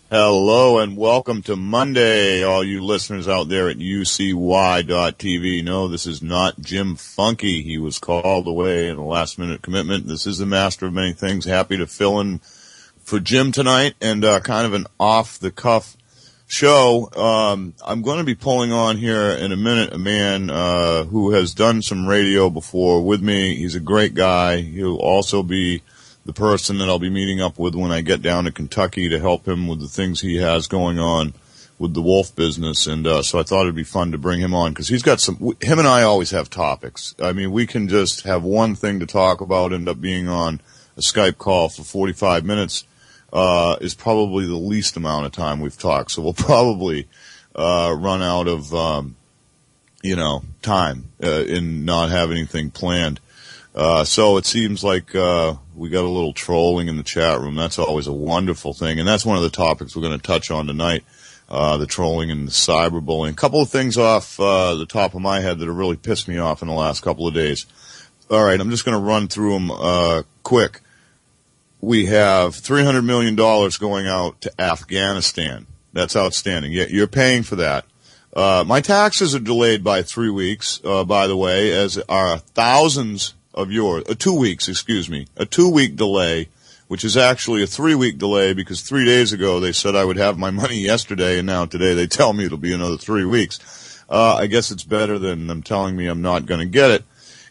Hello and welcome to Monday, all you listeners out there at UCY.TV. No, this is not Jim Funke. He was called away in a last-minute commitment. This is the master of many things. Happy to fill in for Jim tonight, and kind of an off-the-cuff show. I'm going to be pulling on here in a minute a man who has done some radio before with me. He's a great guy. He'll also be the person that I'll be meeting up with when I get down to Kentucky to help him with the things he has going on with the wolf business. And so I thought it'd be fun to bring him on because he's got him and I always have topics. I mean, we can just have one thing to talk about, end up being on a Skype call for 45 minutes. Is probably the least amount of time we've talked. So we'll probably run out of, time and not have anything planned. So it seems like we got a little trolling in the chat room. That's always a wonderful thing. And that's one of the topics we're going to touch on tonight, the trolling and the cyberbullying. A couple of things off the top of my head that have really pissed me off in the last couple of days. All right, I'm just going to run through them quick. We have $300 million going out to Afghanistan. That's outstanding. Yeah, you're paying for that. My taxes are delayed by 3 weeks, by the way, as are thousands of yours. 2 weeks, excuse me. A 2-week delay, which is actually a 3-week delay because 3 days ago they said I would have my money yesterday, and now today they tell me it'll be another 3 weeks. I guess it's better than them telling me I'm not going to get it.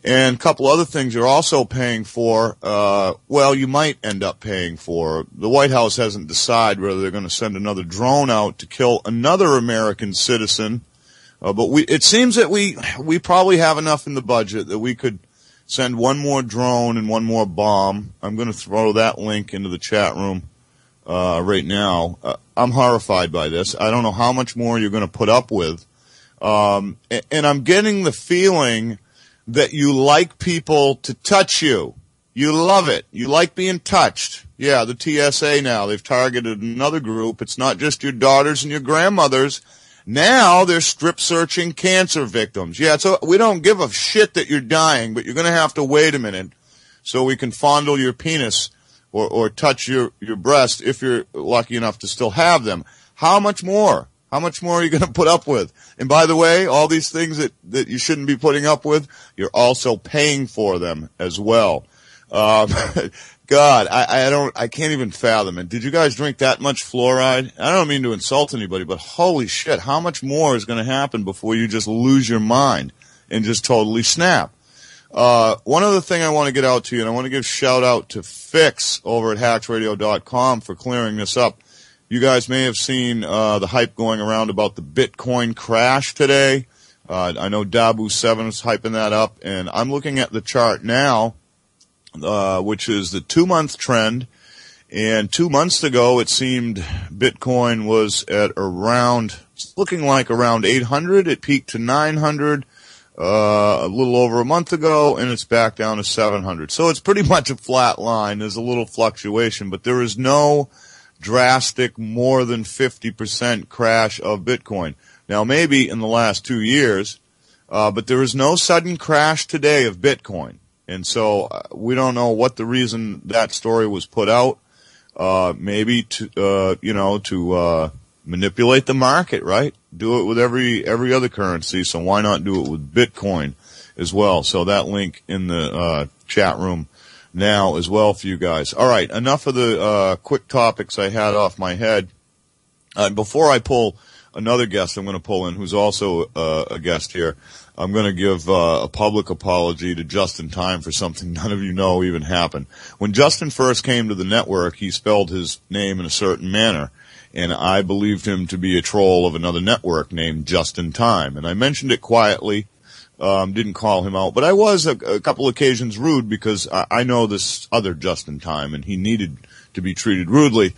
And a couple other things you're also paying for, you might end up paying for. The White House hasn't decided whether they're going to send another drone out to kill another American citizen. But it seems that we probably have enough in the budget that we could send one more drone and one more bomb. I'm going to throw that link into the chat room right now. I'm horrified by this. I don't know how much more you're going to put up with. And I'm getting the feeling that you like people to touch you. You love it. You like being touched. Yeah, the TSA now, they've targeted another group. It's not just your daughters and your grandmothers. Now they're strip searching cancer victims. Yeah, so we don't give a shit that you're dying, but you're going to have to wait a minute so we can fondle your penis or touch your breast if you're lucky enough to still have them. How much more? How much more are you going to put up with? And by the way, all these things that you shouldn't be putting up with, you're also paying for them as well. God, I can't even fathom it. Did you guys drink that much fluoride? I don't mean to insult anybody, but holy shit, how much more is going to happen before you just lose your mind and just totally snap? One other thing I want to get out to you, and I want to give shout out to Fix over at hacksradio.com for clearing this up. You guys may have seen the hype going around about the Bitcoin crash today. I know Dabu7 is hyping that up, and I'm looking at the chart now, which is the 2-month trend. And 2 months ago, it seemed Bitcoin was at looking like around 800. It peaked to 900 a little over a month ago, and it's back down to 700. So it's pretty much a flat line. There's a little fluctuation, but there is no drastic more than 50% crash of Bitcoin. Now, maybe in the last 2 years, but there is no sudden crash today of Bitcoin. And so we don't know what the reason that story was put out. Maybe to manipulate the market, right? Do it with every other currency. So why not do it with Bitcoin as well? So that link in the chat room now as well for you guys. All right, enough of the quick topics I had off my head. Before I pull another guest I'm going to pull in, who's also a guest here, I'm going to give a public apology to Justin Time for something none of you know even happened. When Justin first came to the network, he spelled his name in a certain manner, and I believed him to be a troll of another network named Justin Time. And I mentioned it quietly, didn't call him out, but I was a couple occasions rude because I know this other Justin Time, and he needed to be treated rudely.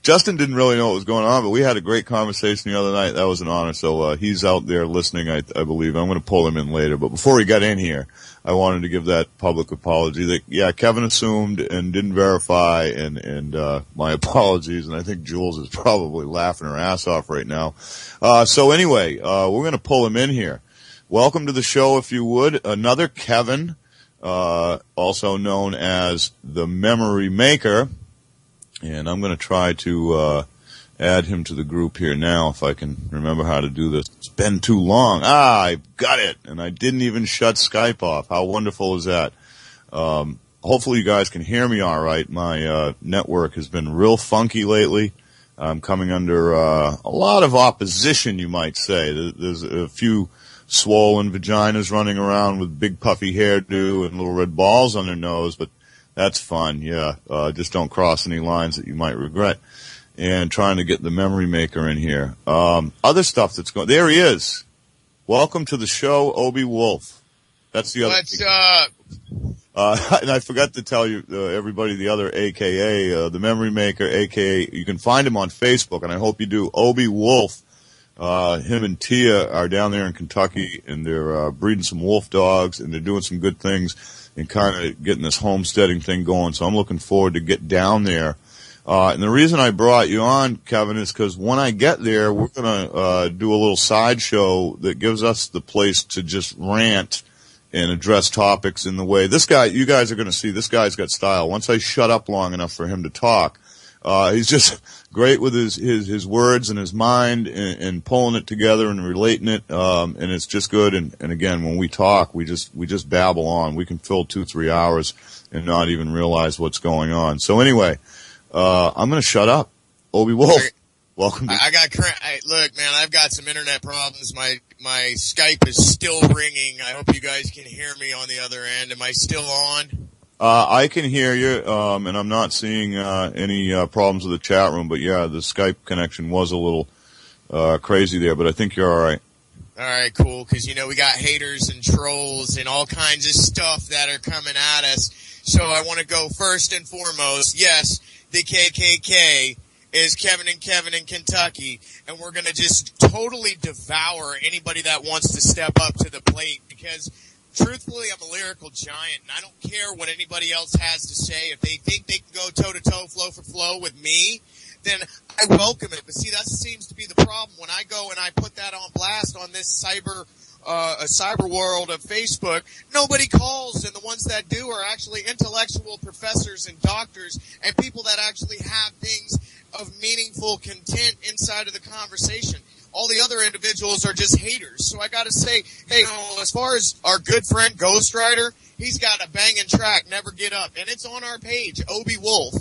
Justin didn't really know what was going on, but we had a great conversation the other night. That was an honor. So he's out there listening, I believe. I'm going to pull him in later. But before he got in here, I wanted to give that public apology that, yeah, Kevin assumed and didn't verify, and my apologies. And I think Jules is probably laughing her ass off right now. So anyway, we're going to pull him in here. Welcome to the show, if you would. Another Kevin, also known as the Memory Maker. And I'm going to try to add him to the group here now if I can remember how to do this. It's been too long. I got it. And I didn't even shut Skype off. How wonderful is that? Hopefully you guys can hear me all right. My network has been real funky lately. I'm coming under a lot of opposition, you might say. There's a few swollen vaginas running around with big puffy hairdo and little red balls on their nose, but that's fun, yeah. Just don't cross any lines that you might regret. And trying to get the memory maker in here. Other stuff that's going, there he is. Welcome to the show, Obi Wolf. That's the other. What's up? And I forgot to tell you, everybody, the other AKA, the memory maker, AKA, you can find him on Facebook, and I hope you do. Obi Wolf. Him and Tia are down there in Kentucky, and they're breeding some wolf dogs, and they're doing some good things and kind of getting this homesteading thing going. So I'm looking forward to get down there. And the reason I brought you on, Kevin, is because when I get there, we're going to do a little sideshow that gives us the place to just rant and address topics in the way. This guy, you guys are going to see, this guy's got style. Once I shut up long enough for him to talk, he's just great with his words and his mind and pulling it together and relating it. And it's just good. And again, when we talk, we just babble on. We can fill 2-3 hours and not even realize what's going on. So anyway, I'm going to shut up. Obi Wolf, welcome. Look, man, I've got some internet problems. My Skype is still ringing. I hope you guys can hear me on the other end. Am I still on? I can hear you, and I'm not seeing any problems with the chat room. But yeah, the Skype connection was a little crazy there. But I think you're all right. All right, cool. Because we got haters and trolls and all kinds of stuff that are coming at us. So I want to go first and foremost. Yes, the KKK is Kevin in Kentucky, and we're going to just totally devour anybody that wants to step up to the plate because. Truthfully, I'm a lyrical giant, and I don't care what anybody else has to say. If they think they can go toe-to-toe, flow for flow with me, then I welcome it. But see, that seems to be the problem. When I go and I put that on blast on this cyber world of Facebook, nobody calls, and the ones that do are actually intellectual professors and doctors and people that actually have things of meaningful content inside of the conversation. All the other individuals are just haters. So I gotta say, hey, as far as our good friend Ghost Rider, he's got a banging track, Never Get Up, and it's on our page, Obi Wolf.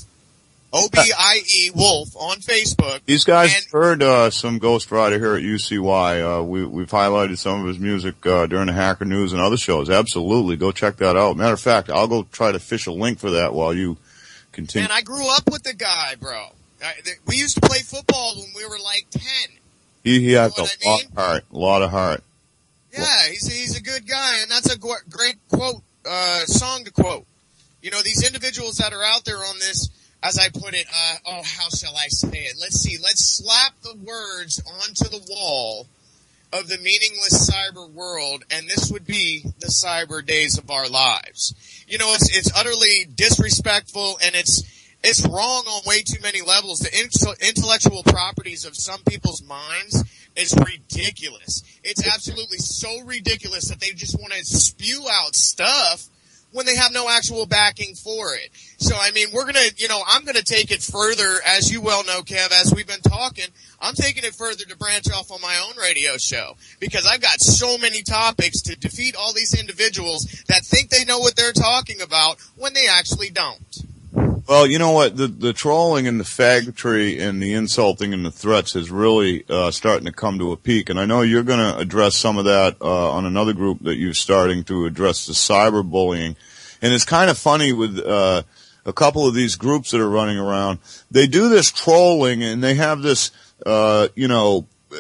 O-B-I-E Wolf on Facebook. These guys heard some Ghost Rider here at UCY. We've highlighted some of his music during the Hacker News and other shows. Absolutely. Go check that out. Matter of fact, I'll go try to fish a link for that while you continue. Man, I grew up with the guy, bro. We used to play football when we were like 10. He has a lot of heart. Yeah, he's a good guy, and that's a great quote, song to quote. These individuals that are out there on this, as I put it, how shall I say it? Let's see, let's slap the words onto the wall of the meaningless cyber world, and this would be the cyber days of our lives. It's utterly disrespectful, and it's wrong on way too many levels. The intellectual properties of some people's minds is ridiculous. It's absolutely so ridiculous that they just want to spew out stuff when they have no actual backing for it. So, I'm gonna take it further, as you well know, Kev, as we've been talking, I'm taking it further to branch off on my own radio show because I've got so many topics to defeat all these individuals that think they know what they're talking about when they actually don't. Well, you know what? The trolling and the faggotry and the insulting and the threats is really starting to come to a peak. And I know you're going to address some of that on another group that you're starting to address the cyberbullying. And it's kind of funny with a couple of these groups that are running around. They do this trolling and they have this,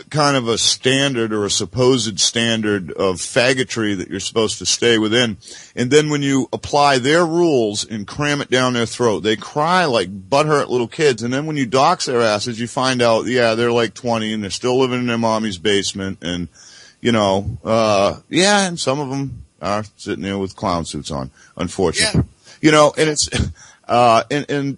kind of a standard or a supposed standard of faggotry that you're supposed to stay within. And then when you apply their rules and cram it down their throat, they cry like butthurt little kids. And then when you dox their asses, you find out, yeah, they're like 20 and they're still living in their mommy's basement. And, and some of them are sitting there with clown suits on, unfortunately. Yeah. And it's,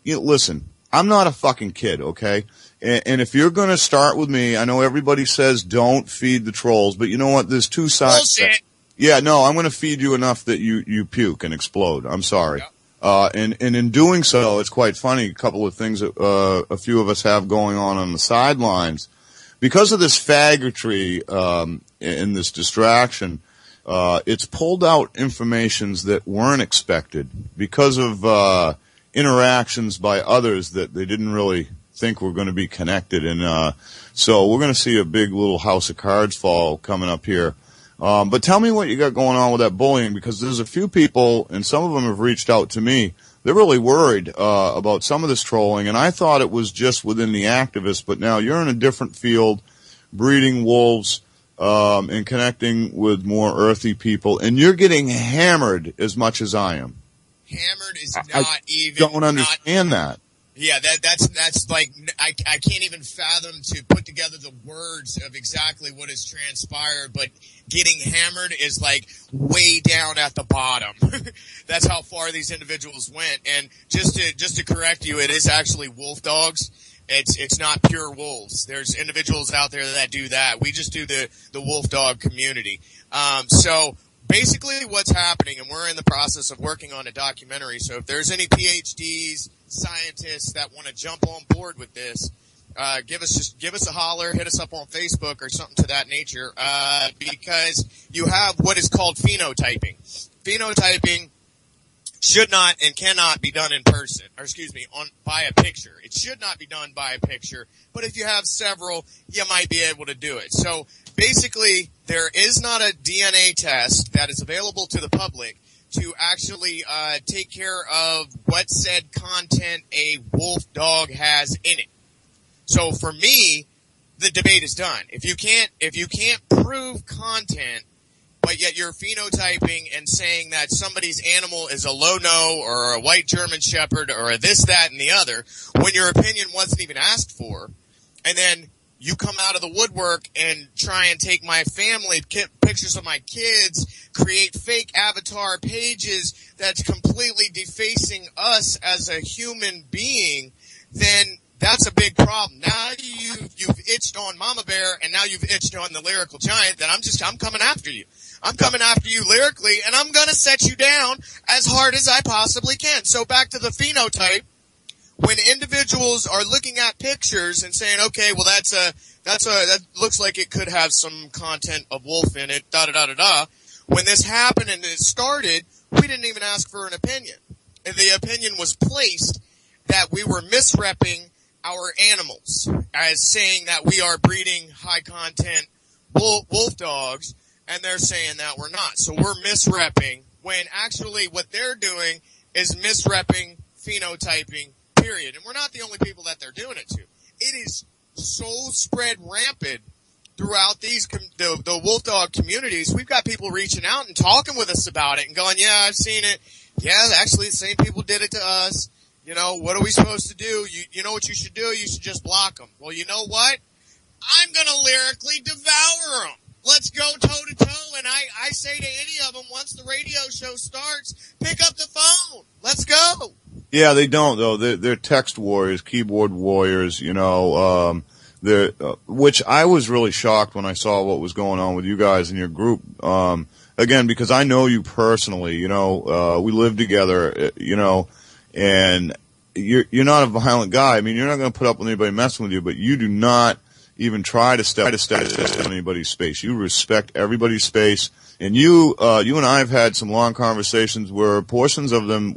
listen, I'm not a fucking kid, okay? And if you're going to start with me, I know everybody says don't feed the trolls, but you know what? There's two sides. Bullshit. Yeah, no, I'm going to feed you enough that you puke and explode. I'm sorry. And in doing so, it's quite funny. A couple of things that a few of us have going on the sidelines. Because of this faggotry and this distraction, it's pulled out informations that weren't expected because of interactions by others that they didn't really think were going to be connected. And so we're going to see a big little house of cards fall coming up here. But tell me what you got going on with that bullying, because there's a few people, and some of them have reached out to me. They're really worried about some of this trolling, and I thought it was just within the activists, but now you're in a different field, breeding wolves and connecting with more earthy people, and you're getting hammered as much as I am. Hammered is not I even... don't understand that. Yeah, that's like, I can't even fathom to put together the words of exactly what has transpired, but getting hammered is like way down at the bottom. That's how far these individuals went. And just to correct you, it is actually wolf dogs. It's not pure wolves. There's individuals out there that do that. We just do the wolf dog community. So basically what's happening, and we're in the process of working on a documentary, so if there's any PhDs, scientists that want to jump on board with this, give us a holler, hit us up on Facebook or something to that nature, because you have what is called phenotyping. Phenotyping should not and cannot be done in person, or by a picture. It should not be done by a picture, but if you have several, you might be able to do it. So basically, there is not a DNA test that is available to the public to actually take care of what said content a wolf dog has in it. So for me, the debate is done. If you can't prove content, but yet you're phenotyping and saying that somebody's animal is a Lono or a white German Shepherd or a this, that, and the other, when your opinion wasn't even asked for, and then you come out of the woodwork and try and take my family, pictures of my kids, create fake avatar pages that's completely defacing us as a human being, then that's a big problem. Now you've itched on Mama Bear, and now you've itched on the lyrical giant, that I'm coming after you. I'm coming after you lyrically, and I'm gonna set you down as hard as I possibly can. So back to the phenotype. When individuals are looking at pictures and saying, okay, well that looks like it could have some content of wolf in it, when this happened and it started, we didn't even ask for an opinion. And the opinion was placed that we were misrepping our animals as saying that we are breeding high content wolf dogs, and they're saying that we're not. So we're misrepping, when actually what they're doing is misrepping phenotyping, period. And we're not the only people that they're doing it to. It is so spread rampant throughout the wolf dog communities. We've got people reaching out and talking with us about it and going, yeah, I've seen it. Yeah, actually the same people did it to us. You know, what are we supposed to do? You know what you should do? You should just block them. Well, you know what? I'm gonna lyrically devour them. Let's go toe to toe, and I say to any of them, once the radio show starts, pick up the phone. Let's go. Yeah, they don't though. They're text warriors, keyboard warriors. You know, which I was really shocked when I saw what was going on with you guys in your group. Again, because I know you personally. You know, we live together. You know, and you're not a violent guy. I mean, you're not going to put up with anybody messing with you, but you do not even try to step in anybody's space. You respect everybody's space. And you and I have had some long conversations where portions of them,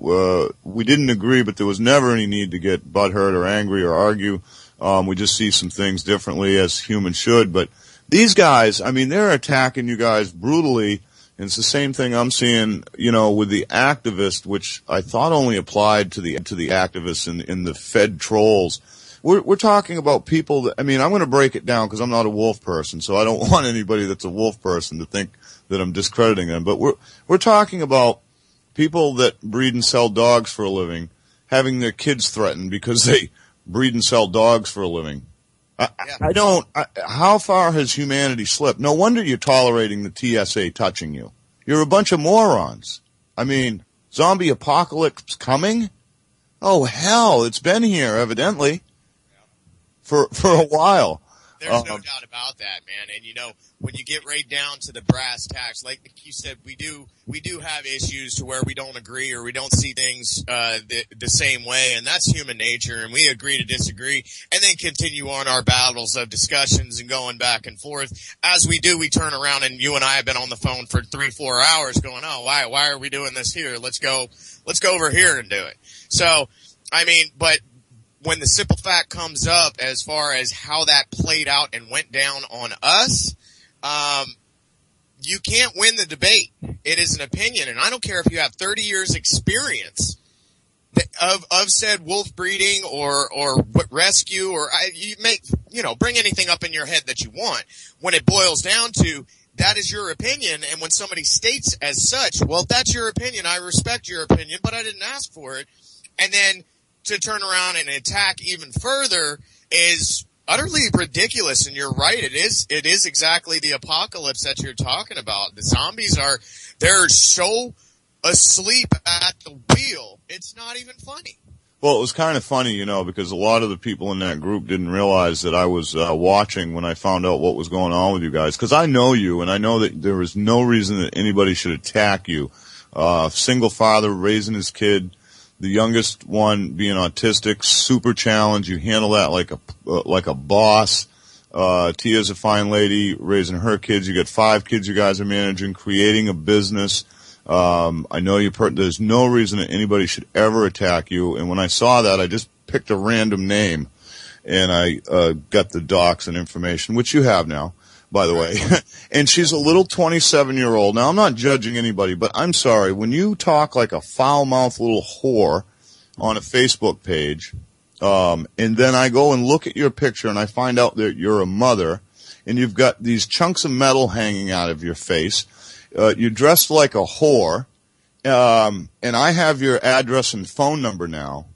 we didn't agree, but there was never any need to get butthurt or angry or argue. We just see some things differently, as humans should. But these guys, I mean, they're attacking you guys brutally. And it's the same thing I'm seeing, you know, with the activists, which I thought only applied to the activists in the Fed trolls. We're talking about people that, I mean, I'm going to break it down because I'm not a wolf person, so I don't want anybody that's a wolf person to think that I'm discrediting them. But we're talking about people that breed and sell dogs for a living, having their kids threatened because they breed and sell dogs for a living. How far has humanity slipped? No wonder you're tolerating the TSA touching you. You're a bunch of morons. I mean, zombie apocalypse coming? Oh hell, it's been here evidently for a while. There's no doubt about that, man. And when you get right down to the brass tacks, like you said, we do have issues to where we don't agree or we don't see things the same way, and that's human nature. And we agree to disagree, and then continue on our battles of discussions and going back and forth. As we do, we turn around, and you and I have been on the phone for 3-4 hours, going, "Oh, why are we doing this here? Let's go over here and do it." So, I mean, but when the simple fact comes up as far as how that played out and went down on us, you can't win the debate. It is an opinion, and I don't care if you have 30 years experience of said wolf breeding or rescue, or bring anything up in your head that you want. When it boils down to, that is your opinion, and when somebody states as such, well, if that's your opinion, I respect your opinion, but I didn't ask for it. And then to turn around and attack even further is utterly ridiculous. And you're right. It is exactly the apocalypse that you're talking about. The zombies they're so asleep at the wheel. It's not even funny. Well, it was kind of funny, because a lot of the people in that group didn't realize that I was watching when I found out what was going on with you guys. Because I know you, and I know that there is no reason that anybody should attack you. Single father raising his kid, the youngest one being autistic, super challenge. You handle that like a boss. Tia's a fine lady raising her kids. You got 5 kids you guys are managing, creating a business. I know there's no reason that anybody should ever attack you. And when I saw that, I just picked a random name and I got the docs and information, which you have now, by the way. And she's a little 27-year-old. Now, I'm not judging anybody, but I'm sorry. When you talk like a foul-mouthed little whore on a Facebook page, and then I go and look at your picture and I find out that you're a mother and you've got these chunks of metal hanging out of your face, you're dressed like a whore, and I have your address and phone number now,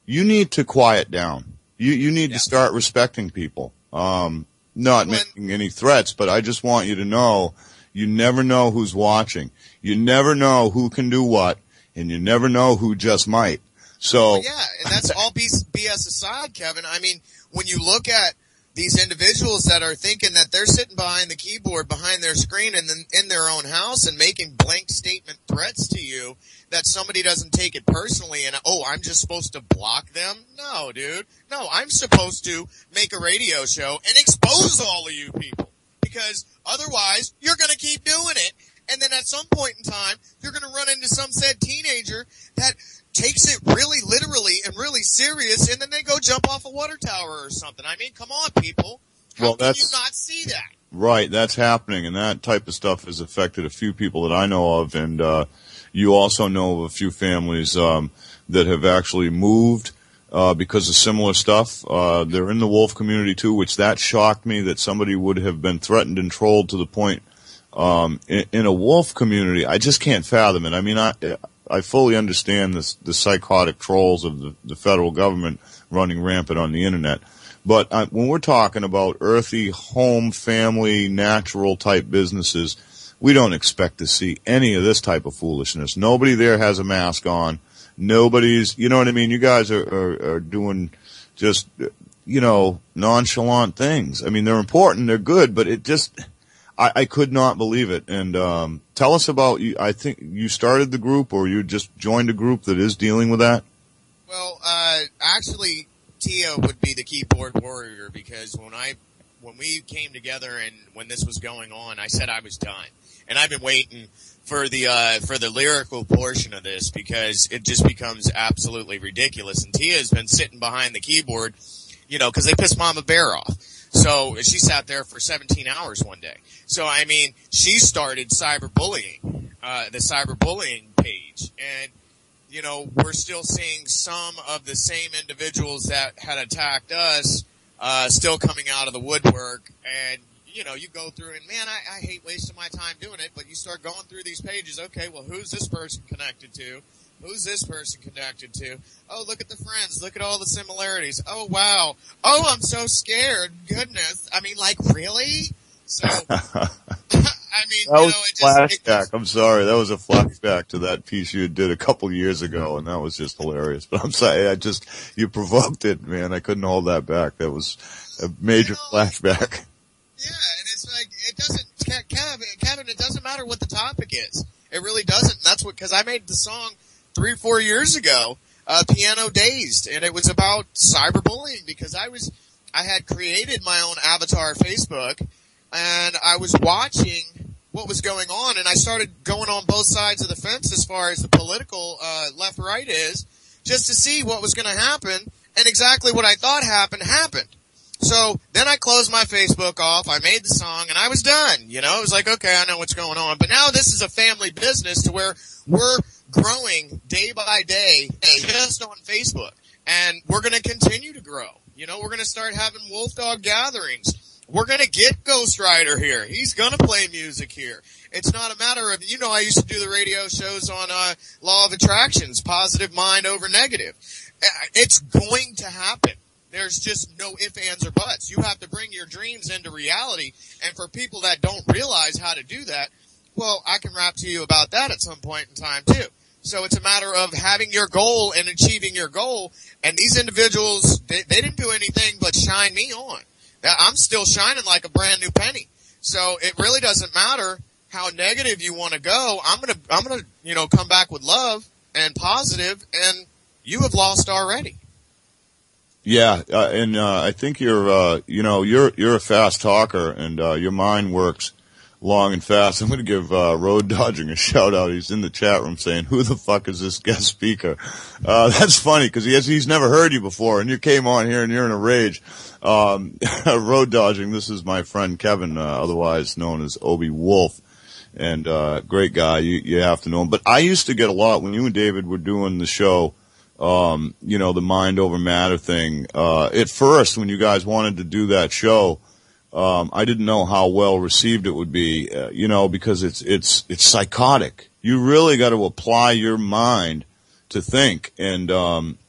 you need to quiet down. You need to start respecting people. Not making any threats, but I just want you to know, you never know who's watching. You never know who can do what, and you never know who just might. So yeah, and that's all BS aside, Kevin. I mean, when you look at these individuals that are thinking that they're sitting behind the keyboard, behind their screen, and then in their own house and making blank statement threats to you, that somebody doesn't take it personally and, I'm just supposed to block them? No, dude. No, I'm supposed to make a radio show and expose all of you people, because otherwise you're going to keep doing it. And then at some point in time, you're going to run into some said teenager that takes it really literally and really serious, and then they go jump off a water tower or something. I mean, come on, people. How can you not see that? Right, that's happening, and that type of stuff has affected a few people that I know of, and you also know of a few families that have actually moved because of similar stuff. They're in the wolf community too, which that shocked me that somebody would have been threatened and trolled to the point in a wolf community. I just can't fathom it. I mean, I fully understand the psychotic trolls of the federal government running rampant on the internet. But when we're talking about earthy, home, family, natural type businesses, we don't expect to see any of this type of foolishness. Nobody there has a mask on. Nobody's, you know what I mean? You guys are doing just, nonchalant things. I mean, they're important, they're good, but it just, I could not believe it. And tell us about you. I think you started the group, or you just joined a group that is dealing with that. Well, actually, Tia would be the keyboard warrior, because when we came together and when this was going on, I said I was done, and I've been waiting for the lyrical portion of this, because it just becomes absolutely ridiculous. And Tia has been sitting behind the keyboard, because they pissed Mama Bear off. So she sat there for 17 hours one day. So, I mean, she started cyberbullying, the cyberbullying page. And, we're still seeing some of the same individuals that had attacked us, still coming out of the woodwork. And, you go through and, man, I hate wasting my time doing it, but you start going through these pages. Okay, well, who's this person connected to? Who's this person connected to? Oh, look at the friends. Look at all the similarities. Oh, wow. Oh, I'm so scared. Goodness. I mean, really? So, I mean, that was flashback. I'm sorry. That was a flashback to that piece you did a couple years ago, and that was just hilarious. But I'm sorry. You provoked it, man. I couldn't hold that back. That was a major flashback. Yeah, and it's like, it doesn't, Kevin, it doesn't matter what the topic is. It really doesn't. And that's cause I made the song 3 or 4 years ago, Piano Dazed, and it was about cyberbullying because I had created my own avatar Facebook, and I was watching what was going on, and I started going on both sides of the fence as far as the political, left-right is, just to see what was gonna happen, and exactly what I thought happened. So then I closed my Facebook off, I made the song, and I was done. You know, it was like, okay, I know what's going on. But now this is a family business to where we're growing day by day just on Facebook. And we're gonna continue to grow. You know, we're gonna start having Wolf Dog gatherings. We're gonna get Ghost Rider here. He's gonna play music here. It's not a matter of, you know, I used to do the radio shows on, Law of Attractions, positive mind over negative. It's going to happen. There's just no ifs, ands, or buts. You have to bring your dreams into reality. And for people that don't realize how to do that, well, I can rap to you about that at some point in time too. So it's a matter of having your goal and achieving your goal. And these individuals, they didn't do anything but shine me on. I'm still shining like a brand new penny. So it really doesn't matter how negative you want to go. I'm gonna, you know, come back with love and positive, and you have lost already. Yeah, and I think you're a fast talker, and your mind works long and fast. I'm going to give Road Dodging a shout out. He's in the chat room saying, "Who the fuck is this guest speaker?" That's funny because he's never heard you before, and you came on here and you're in a rage. Road Dodging. This is my friend Kevin, otherwise known as Obi Wolf, and great guy. You have to know him. But I used to get a lot when you and David were doing the show. You know, the mind over matter thing. At first, when you guys wanted to do that show, I didn't know how well received it would be, you know, because it's psychotic. You really got to apply your mind to think. And,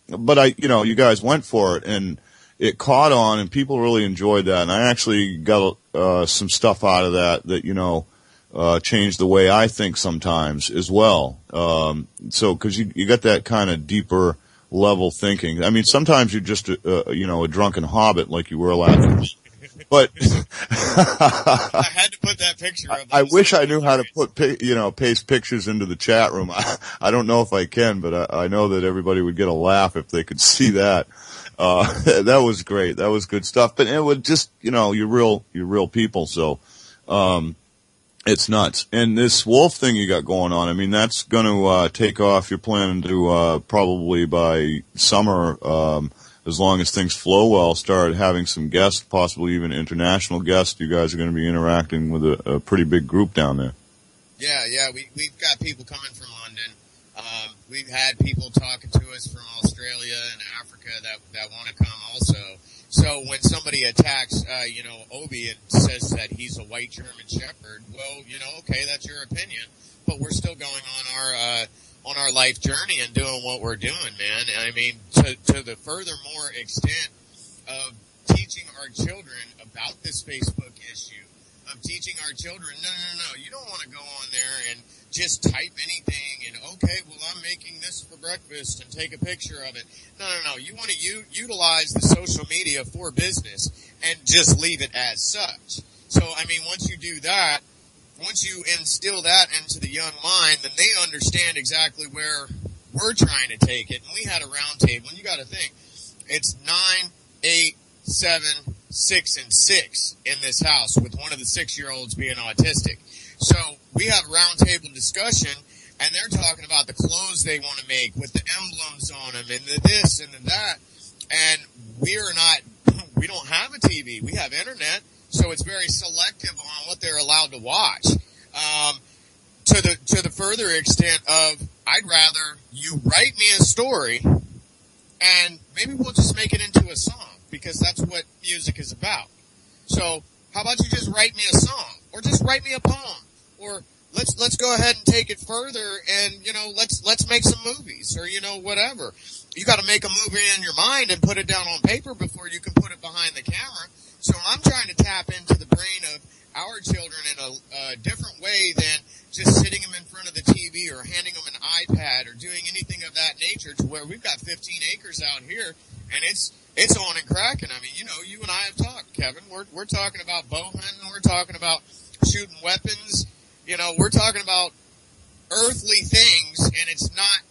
but you guys went for it and it caught on and people really enjoyed that. And I actually got, some stuff out of that, you know, change the way I think sometimes as well. So, cause you got that kind of deeper level thinking. I mean, sometimes you're just, a drunken hobbit like you were last week. But I had to put that picture up. I wish I knew how to put, paste pictures into the chat room. I don't know if I can, but I know that everybody would get a laugh if they could see that. That was great. That was good stuff. But it would just, you're real people. So, it's nuts. And this wolf thing you got going on, I mean, that's going to take off. You're planning to probably by summer, as long as things flow well, start having some guests, possibly even international guests. You guys are going to be interacting with a pretty big group down there. Yeah. We've got people coming from London. We've had people talking to us from Australia and Africa that want to come also. So when somebody attacks, Obi and says that he's a white German Shepherd, well, okay, that's your opinion, but we're still going on our life journey and doing what we're doing, man. I mean, to the furthermore extent of teaching our children about this Facebook issue, of teaching our children, no, you don't want to go on there and just type anything and, okay, well, I'm making this for breakfast and take a picture of it. No, you want to utilize the social media for business and just leave it as such. So, I mean, once you do that, once you instill that into the young mind, then they understand exactly where we're trying to take it. And we had a round table, and you got to think, it's 9, 8, 7, 6, and 6 in this house, with one of the 6-year-olds being autistic. So we have a round table discussion, and they're talking about the clothes they want to make with the emblems on them and the this and the that. And we don't have a TV. We have internet. So it's very selective on what they're allowed to watch. To the further extent of, I'd rather you write me a story and maybe we'll just make it into a song, because that's what music is about. So how about you just write me a song, or just write me a poem, or let's go ahead and take it further and, let's make some movies, or, whatever. You got to make a movie in your mind and put it down on paper before you can put it behind the camera. So I'm trying to tap into the brain of our children in a different way than just sitting them in front of the TV or handing them an iPad or doing anything of that nature, to where we've got 15 acres out here and it's on and cracking. I mean, you and I have talked, Kevin. We're talking about bow hunting. We're talking about shooting weapons. You know, we're talking about earthly things, and it's not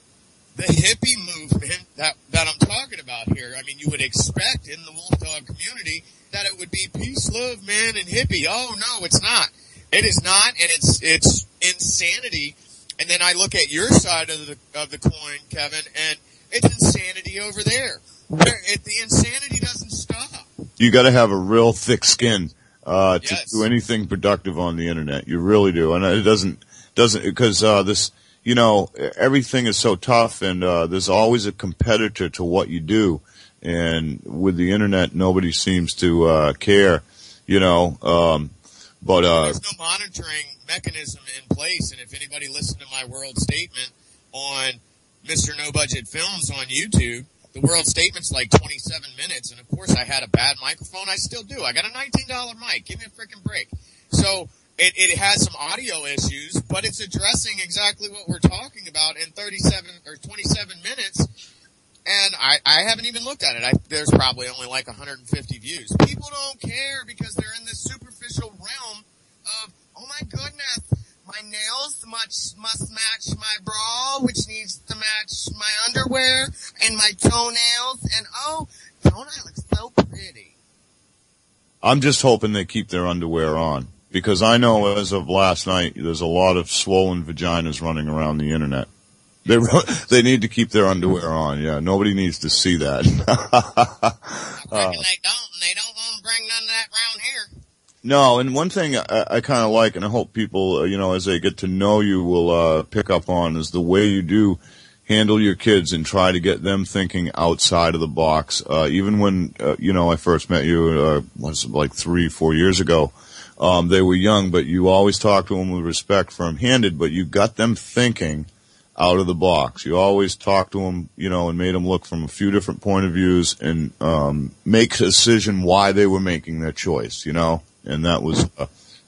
the hippie movement that I'm talking about here. I mean, you would expect in the wolf dog community that it would be peace, love, man, and hippie. Oh no, it's not. It is not, and it's insanity. And then I look at your side of the coin, Kevin, and it's insanity over there. The insanity doesn't stop. You got to have a real thick skin to yes. do anything productive on the internet. You really do, and it doesn't because this. You know, everything is so tough, and there's always a competitor to what you do. And with the internet, nobody seems to care. You know, but there's no monitoring mechanism in place. And if anybody listened to my world statement on Mr. No Budget Films on YouTube, the world statement's like 27 minutes. And of course, I had a bad microphone. I still do. I got a $19 mic. Give me a freaking break. So. It has some audio issues, but it's addressing exactly what we're talking about in 37 or 27 minutes. And I haven't even looked at it. There's probably only like 150 views. People don't care because they're in this superficial realm of, oh my goodness, my nails must match my bra, which needs to match my underwear and my toenails. And oh, don't I look so pretty? I'm just hoping they keep their underwear on. Because I know as of last night, there's a lot of swollen vaginas running around the internet. They need to keep their underwear on. Yeah, nobody needs to see that. They don't want to bring none of that around here. No, and one thing I kind of like, and I hope people, you know, as they get to know you, will pick up on is the way you do handle your kids and try to get them thinking outside of the box. Even when you know, I first met you, was it like 3-4 years ago. They were young, but you always talked to them with respect, firm-handed, but you got them thinking out of the box. You always talked to them, you know, and made them look from a few different point of views and make a decision why they were making their choice, you know, and that was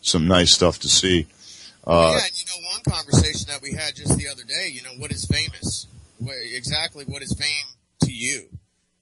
some nice stuff to see. Yeah, and you know, one conversation that we had just the other day, you know, what is famous? Exactly what is fame to you?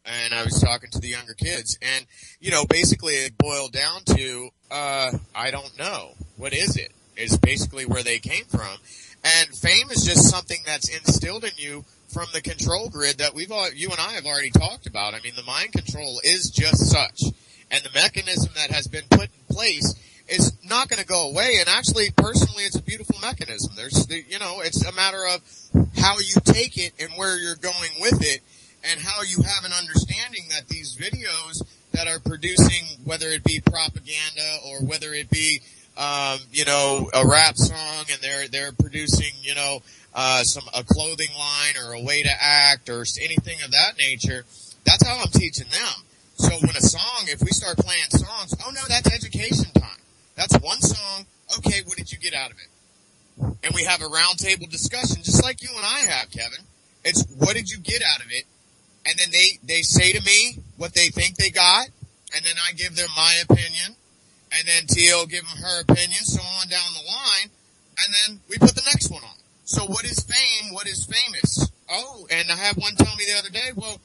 And I was talking to the younger kids, and, you know, basically it boiled down to, I don't know. What is it? It's basically where they came from. And fame is just something that's instilled in you from the control grid that you and I have already talked about. I mean, the mind control is just such. And the mechanism that has been put in place is not going to go away. And actually, personally, it's a beautiful mechanism. You know, it's a matter of how you take it and where you're going with it, and how you have an understanding that these videos that are producing, whether it be propaganda or whether it be, you know, a rap song, and they're producing, you know, a clothing line or a way to act or anything of that nature. That's how I'm teaching them. So when a song, if we start playing songs, oh no, that's education time. That's one song. Okay, what did you get out of it? And we have a roundtable discussion, just like you and I have, Kevin. It's what did you get out of it? And then they say to me what they think they got, and then I give them my opinion, and then Teal give them her opinion, so on down the line, and then we put the next one on. So what is fame? What is famous? Oh, and I had one tell me the other day, well,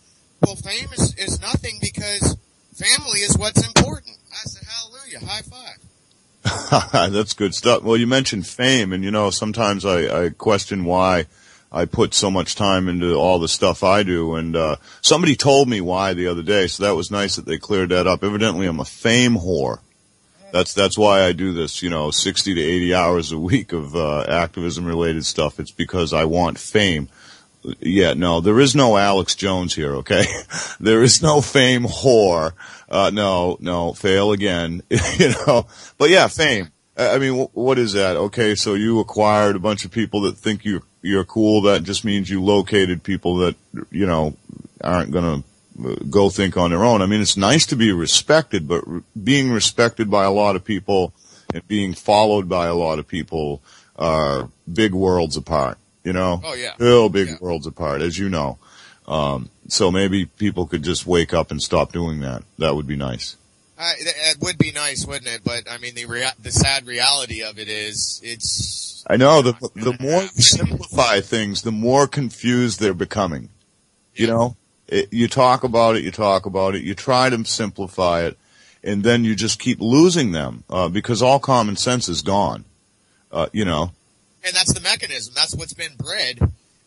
fame is nothing because family is what's important. I said, hallelujah, high five. That's good stuff. Well, you mentioned fame, and you know, sometimes I question why I put so much time into all the stuff I do, and somebody told me why the other day, so that was nice that they cleared that up. Evidently, I'm a fame whore. That's why I do this, you know, 60 to 80 hours a week of activism-related stuff. It's because I want fame. Yeah, no, there is no Alex Jones here, okay? There is no fame whore. No, fail again, you know. But yeah, fame. I mean, what is that? Okay, so you acquired a bunch of people that think you're cool. That just means you located people that, you know, aren't gonna go think on their own. I mean, it's nice to be respected, but being respected by a lot of people and being followed by a lot of people are big worlds apart, you know? Oh, yeah. Real big worlds apart, as you know. So maybe people could just wake up and stop doing that. That would be nice. It would be nice, wouldn't it? But I mean, the sad reality of it is, it's. I know the more you simplify things, the more confused they're becoming. You know, you talk about it, you try to simplify it, and then you just keep losing them because all common sense is gone. You know. And that's the mechanism. That's what's been bred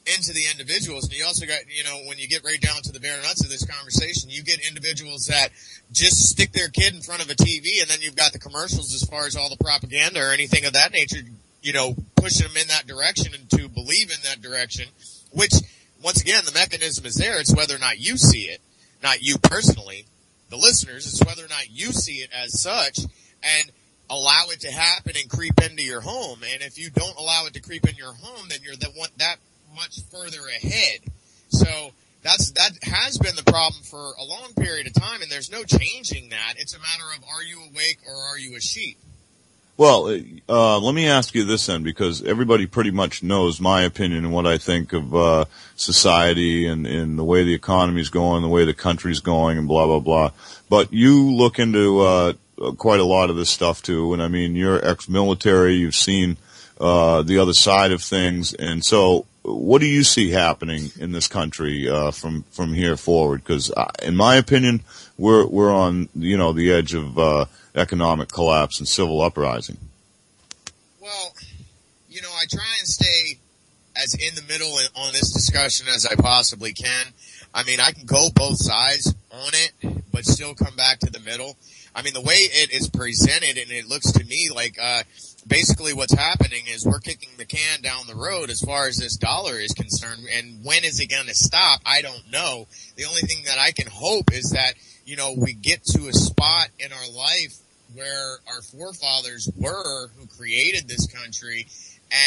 into the individuals. And you also got, you know, when you get right down to the bare nuts of this conversation, you get individuals that just stick their kid in front of a TV, and then you've got the commercials as far as all the propaganda or anything of that nature, you know, pushing them in that direction and to believe in that direction, which, once again, the mechanism is there. It's whether or not you see it, not you personally, the listeners. It's whether or not you see it as such and allow it to happen and creep into your home. And if you don't allow it to creep in your home, then you're that much further ahead. So that has been the problem for a long period of time, and there's no changing that. It's a matter of, are you awake or are you a sheep? Well, let me ask you this then, because everybody pretty much knows my opinion and what I think of society and the way the economy's going, the way the country's going, and blah, blah, blah. But you look into quite a lot of this stuff, too. And, I mean, you're ex-military. You've seen the other side of things. And so what do you see happening in this country from here forward? Because, in my opinion, we're on, you know, the edge of economic collapse and civil uprising. Well, you know, I try and stay as in the middle on this discussion as I possibly can. I mean, I can go both sides on it, but still come back to the middle. I mean, the way it is presented, and it looks to me like basically what's happening is we're kicking the can down the road as far as this dollar is concerned. And when is it going to stop? I don't know. The only thing that I can hope is that, you know, we get to a spot in our life where our forefathers were, who created this country,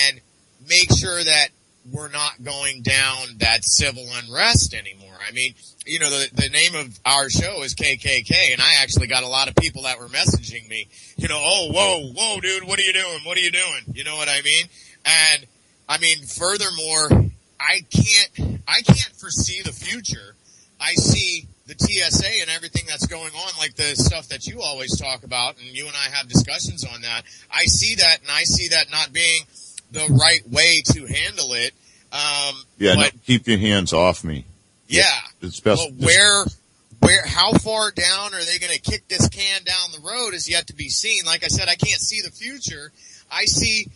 and make sure that we're not going down that civil unrest anymore. I mean, you know, the name of our show is KKK, and I actually got a lot of people that were messaging me, you know, oh, whoa, dude, what are you doing? What are you doing? You know what I mean? And, I mean, furthermore, I can't foresee the future. I see the TSA and everything that's going on, like the stuff that you always talk about, and you and I have discussions on that. I see that, and I see that not being the right way to handle it. Keep your hands off me. Yeah. It's best. But how far down are they going to kick this can down the road is yet to be seen. Like I said, I can't see the future. I see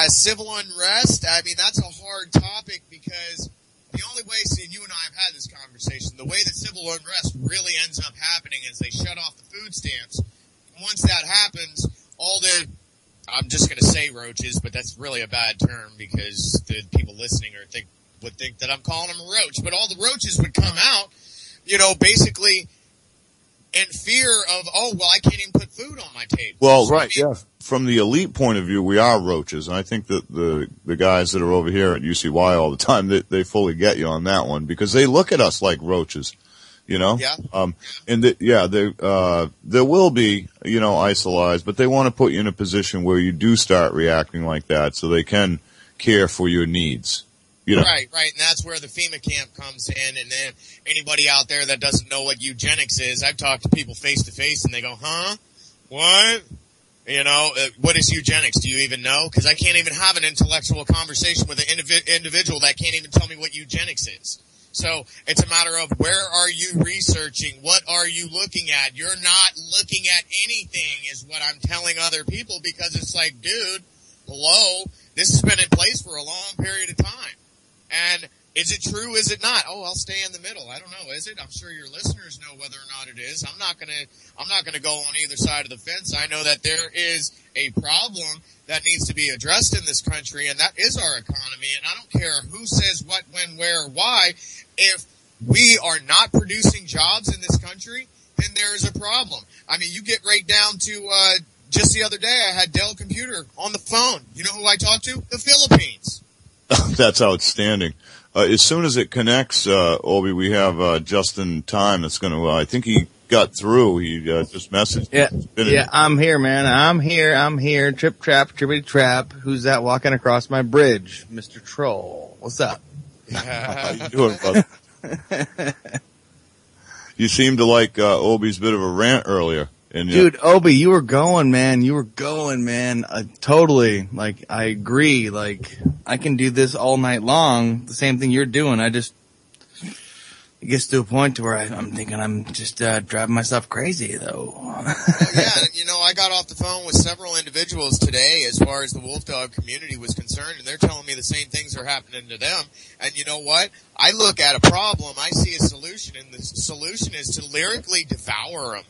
civil unrest. I mean, that's a hard topic because the only way, see, you and I have had this conversation, the way that civil unrest really ends up happening is they shut off the food stamps. Once that happens, I'm just going to say roaches, but that's really a bad term because the people listening would think that I'm calling them a roach. But all the roaches would come out, you know, basically in fear of, I can't even put food on my table. Well, so, right, yeah. From the elite point of view, we are roaches. And I think that the guys that are over here at UCY all the time, they fully get you on that one because they look at us like roaches. You know? Yeah. There will be, you know, isolized, but they want to put you in a position where you do start reacting like that so they can care for your needs. You know? Right. And that's where the FEMA camp comes in. And then anybody out there that doesn't know what eugenics is, I've talked to people face to face and they go, huh? What? You know, what is eugenics? Do you even know? Because I can't even have an intellectual conversation with an individual that can't even tell me what eugenics is. So it's a matter of where are you researching? What are you looking at? You're not looking at anything is what I'm telling other people because it's like, dude, hello, this has been in place for a long period of time. And is it true? Is it not? I'll stay in the middle. I don't know. Is it? I'm sure your listeners know whether or not it is. I'm not gonna go on either side of the fence. I know that there is a problem that needs to be addressed in this country, and that is our economy. And I don't care who says what, when, where, or why. If we are not producing jobs in this country, then there is a problem. I mean, you get right down to, just the other day I had Dell Computer on the phone. You know who I talked to? The Philippines. That's outstanding. As soon as it connects, Obi, we have, Justin Time that's gonna, I think he got through. He, just messaged. Yeah, I'm here, man. I'm here. Trip trap, trippity trap. Who's that walking across my bridge? Mr. Troll. What's up? How you doing, brother? You seemed to like, Obi's bit of a rant earlier. And, dude, Obi, you were going, man. Totally. Like, I agree. Like, I can do this all night long. The same thing you're doing. it gets to a point to where I'm thinking I'm just driving myself crazy, though. Yeah, and I got off the phone with several individuals today as far as the wolf dog community was concerned, and they're telling me the same things are happening to them. And you know what? I look at a problem, I see a solution, and the solution is to lyrically devour them.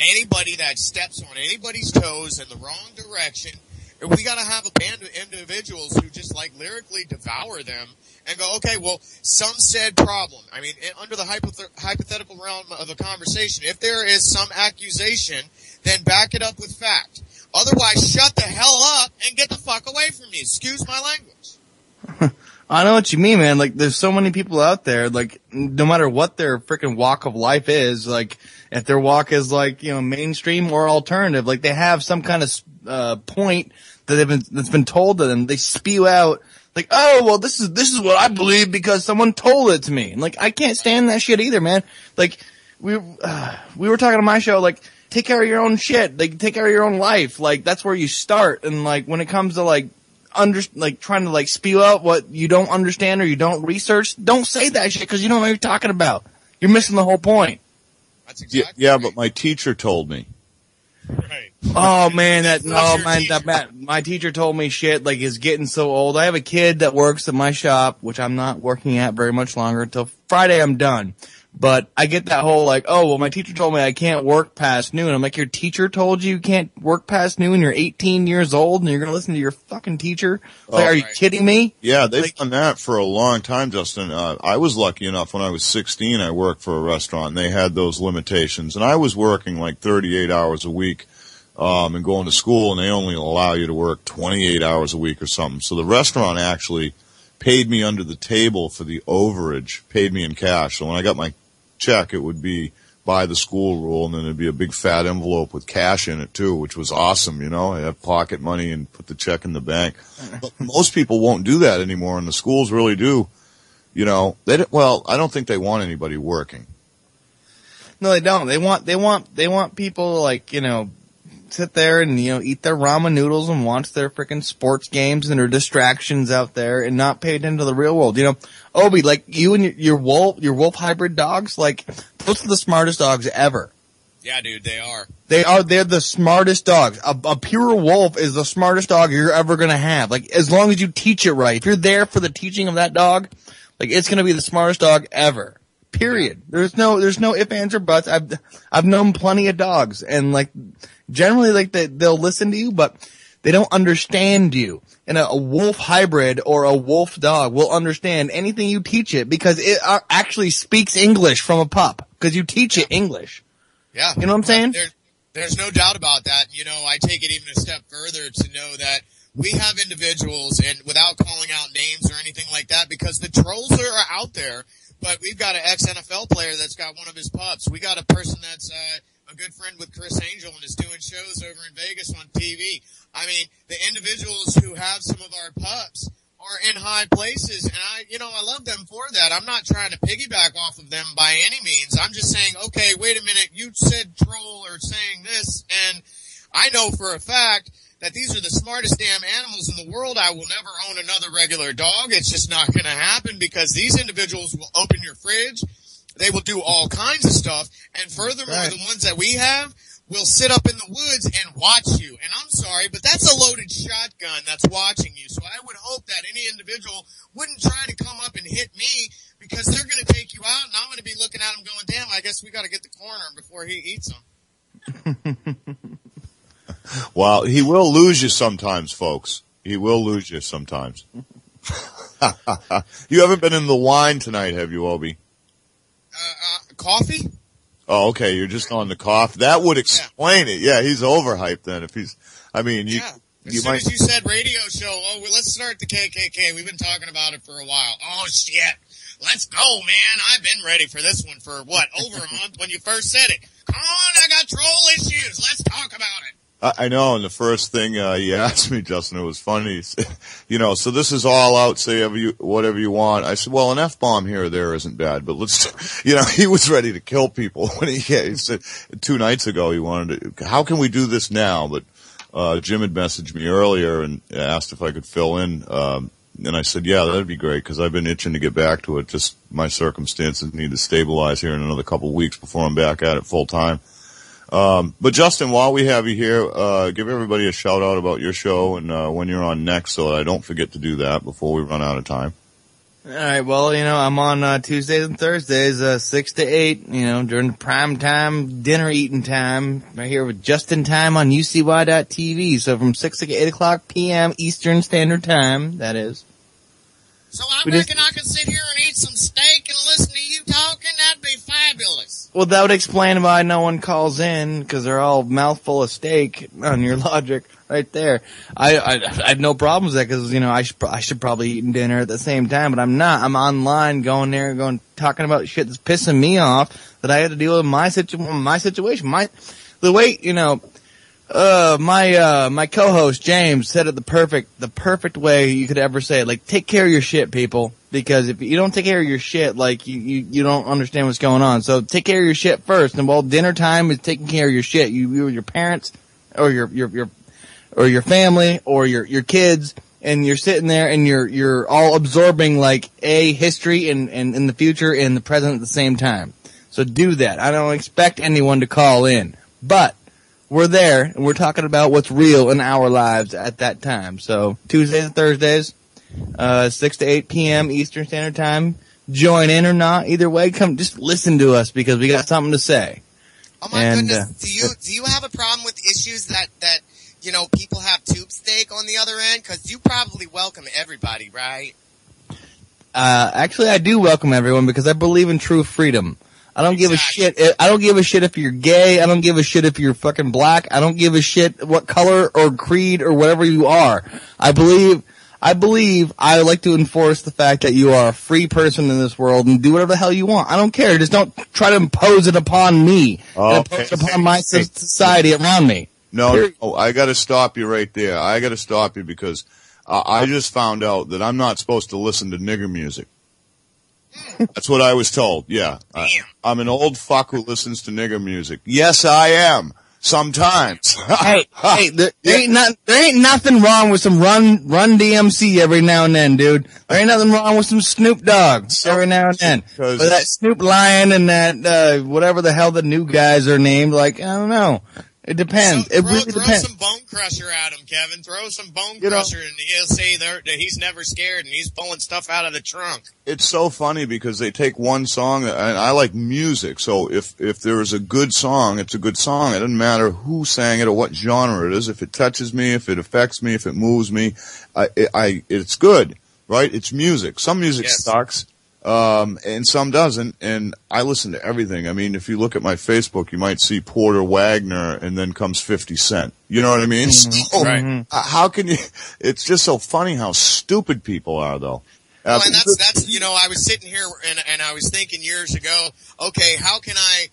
Anybody that steps on anybody's toes in the wrong direction, we gotta have a band of individuals who just lyrically devour them and go, okay, well, some said problem. I mean, under the hypothetical realm of a conversation, if there is some accusation, then back it up with fact. Otherwise, shut the hell up and get the fuck away from me. Excuse my language. I know what you mean, man. There's so many people out there, no matter what their freaking walk of life is, if their walk is mainstream or alternative, they have some kind of point that's been told to them. They spew out oh, well, this is what I believe because someone told it to me. And I can't stand that shit either, man. We were talking on my show, take care of your own shit. Take care of your own life. That's where you start. And when it comes to trying to spew out what you don't understand or you don't research, don't say that shit because you don't know what you're talking about. You're missing the whole point. That's exactly right. Right. But my teacher told me. Right. Oh man, my teacher told me shit is getting so old. I have a kid that works at my shop, which I'm not working at very much longer until Friday. I'm done. But I get that whole oh, well, my teacher told me I can't work past noon. I'm your teacher told you can't work past noon? You're 18 years old and you're going to listen to your fucking teacher? Are you kidding me? Yeah, they've done that for a long time, Justin. I was lucky enough when I was 16, I worked for a restaurant and they had those limitations. And I was working 38 hours a week, and going to school, and they only allow you to work 28 hours a week or something. So the restaurant actually paid me under the table for the overage, paid me in cash. So when I got my check, it would be by the school rule, and then it'd be a big fat envelope with cash in it too, which was awesome. I have pocket money and put the check in the bank. But most people won't do that anymore, and the schools really do. I don't think they want anybody working. No, they don't. They want people sit there and eat their ramen noodles and watch their freaking sports games and their distractions out there and not pay attention to the real world. Obi, you and your wolf hybrid dogs, those are the smartest dogs ever. Yeah, dude, they are. They're the smartest dogs. A pure wolf is the smartest dog you're ever gonna have. As long as you teach it right. If you're there for the teaching of that dog, it's gonna be the smartest dog ever. Period. There's no ifs, ands, or buts. I've known plenty of dogs and generally they'll listen to you, but they don't understand you. And a wolf hybrid or a wolf dog will understand anything you teach it because it actually speaks English from a pup because you teach it English. Yeah. You know what I'm saying? There's no doubt about that. I take it even a step further to know that we have individuals, and without calling out names or anything like that, because the trolls are out there, but we've got an ex-NFL player that's got one of his pups. We got a person that's a good friend with Chris Angel and is doing shows over in Vegas on TV. I mean, the individuals who have some of our pups are in high places, and I love them for that. I'm not trying to piggyback off of them by any means. I'm just saying, okay, wait a minute, you said troll or saying this, and I know for a fact that these are the smartest damn animals in the world. I will never own another regular dog. It's just not going to happen because these individuals will open your fridge. They will do all kinds of stuff. And furthermore, right, the ones that we have will sit up in the woods and watch you. And I'm sorry, but that's a loaded shotgun that's watching you. So I would hope that any individual wouldn't try to come up and hit me because they're going to take you out. And I'm going to be looking at them going, damn, I guess we got to get the corner before he eats them. Well, he will lose you sometimes, folks. He will lose you sometimes. You haven't been in the wine tonight, have you, Obi? Coffee? Oh, okay. You're just on the coffee. That would explain it. Yeah, he's overhyped then. If he's, I mean, you. Yeah. As soon as you said radio show, let's start the KKK. We've been talking about it for a while. Oh shit. Let's go, man. I've been ready for this one for what, over a month when you first said it. Come on, I got troll issues. Let's talk about it. I know, and the first thing he asked me, Justin, it was funny. He said, so this is all out, say whatever you want. I said, well, an F-bomb here or there isn't bad, but let's, he was ready to kill people when he said 2 nights ago he wanted to, how can we do this now? But Jim had messaged me earlier and asked if I could fill in, And I said, yeah, that'd be great because I've been itching to get back to it. Just my circumstances need to stabilize here in another couple of weeks before I'm back at it full time. But Justin, while we have you here, give everybody a shout out about your show and when you're on next, so I don't forget to do that before we run out of time. All right. Well, I'm on Tuesdays and Thursdays, 6 to 8. During the prime time dinner eating time, right here with Just in Time on UCY.TV. So from 6 to 8 o'clock p.m. Eastern Standard Time. That is. So I reckon I could sit here and eat some steak and listen to you talking. That'd be fabulous. Well, that would explain why no one calls in, because they're all mouthful of steak on your logic right there. I had no problems with that, because, I should probably eat dinner at the same time, but I'm not. I'm online going there, talking about shit that's pissing me off that I had to deal with my situation. My co-host James said it the perfect way you could ever say it. Like, take care of your shit, people. Because if you don't take care of your shit, like, you don't understand what's going on. So take care of your shit first. And while dinner time is taking care of your shit, you and your parents, or your family, or your kids, and you're sitting there and you're all absorbing like history and in the future and the present at the same time. So do that. I don't expect anyone to call in, but we're there, and we're talking about what's real in our lives at that time. So Tuesdays and Thursdays, 6 to 8 p.m. Eastern Standard Time. Join in or not, either way, come just listen to us because we got something to say. Oh my goodness! Do you have a problem with issues that people have tube steak on the other end? Because you probably welcome everybody, right? Actually, I do welcome everyone because I believe in true freedom. I don't give a shit. I don't give a shit if you're gay. I don't give a shit if you're fucking black. I don't give a shit what color or creed or whatever you are. I believe I like to enforce the fact that you are a free person in this world and do whatever the hell you want. I don't care. Just don't try to impose it upon me and impose it upon my society around me. No, I gotta stop you right there. I gotta stop you because I just found out that I'm not supposed to listen to nigger music. That's what I was told. Yeah. I'm an old fuck who listens to nigger music. Yes, I am. Sometimes. There ain't nothing wrong with some Run DMC every now and then, dude. There ain't nothing wrong with some Snoop Dogg every now and then. But that Snoop Lion and that, whatever the hell the new guys are named, like, I don't know. It depends. It really depends. Throw some Bone Crusher at him, Kevin. Throw some Bone Crusher, and he'll say that he's never scared, and he's pulling stuff out of the trunk. It's so funny because they take one song, and I like music, so if there is a good song, it's a good song. It doesn't matter who sang it or what genre it is. If it touches me, if it affects me, if it moves me, it's good, right? It's music. Some music sucks. And some doesn't, and I listen to everything. I mean, if you look at my Facebook, you might see Porter Wagner, and then comes 50 Cent. You know what I mean? Mm-hmm. So, right. How can you, it's just so funny how stupid people are, though. Well, and that's, I was sitting here and I was thinking years ago, okay, how can I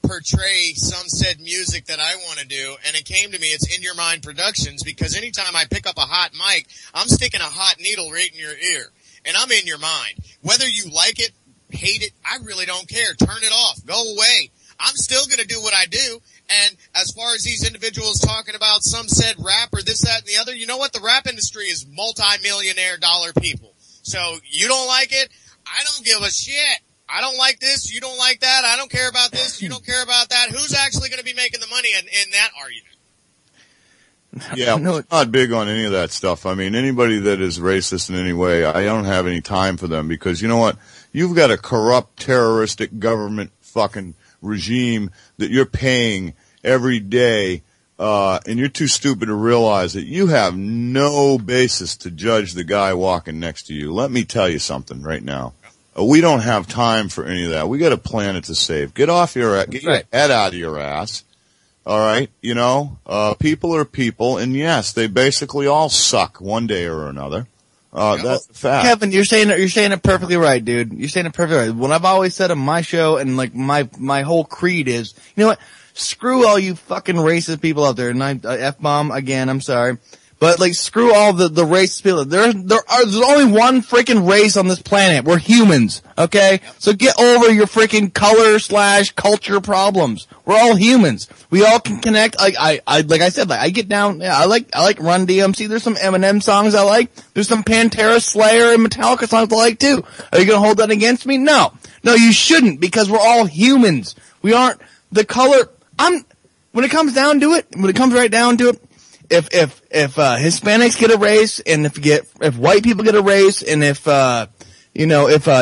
portray some said music that I want to do? And it came to me, it's In Your Mind Productions, because anytime I pick up a hot mic, I'm sticking a hot needle right in your ear. And I'm in your mind. Whether you like it, hate it, I really don't care. Turn it off. Go away. I'm still going to do what I do. And as far as these individuals talking about some said rap or this, that, and the other, you know what? The rap industry is multi-millionaire dollar people. So you don't like it? I don't give a shit. I don't like this. You don't like that. I don't care about this. You don't care about that. Who's actually going to be making the money in that argument? Yeah, I'm not big on any of that stuff. I mean, anybody that is racist in any way, I don't have any time for them because you know what? You've got a corrupt, terroristic government fucking regime that you're paying every day, and you're too stupid to realize that you have no basis to judge the guy walking next to you. Let me tell you something right now. We don't have time for any of that. We got a planet to save. Get your head out of your ass. All right, people are people, and yes, they basically all suck one day or another. That's a fact. Kevin, you're saying it perfectly right, dude. You're saying it perfectly right. What I've always said on my show, and like my whole creed is, you know what? Screw all you fucking racist people out there. And I F-bomb again. I'm sorry, But like, screw all the race people. There's only one freaking race on this planet. We're humans, okay? So get over your freaking color/culture problems. We're all humans. We all can connect. Like I said, I get down. Yeah, I like Run DMC. There's some Eminem songs I like. There's some Pantera, Slayer, and Metallica songs I like too. Are you gonna hold that against me? No, you shouldn't, because we're all humans. We aren't the color. When it comes right down to it. If Hispanics get a race, and if white people get a race, and if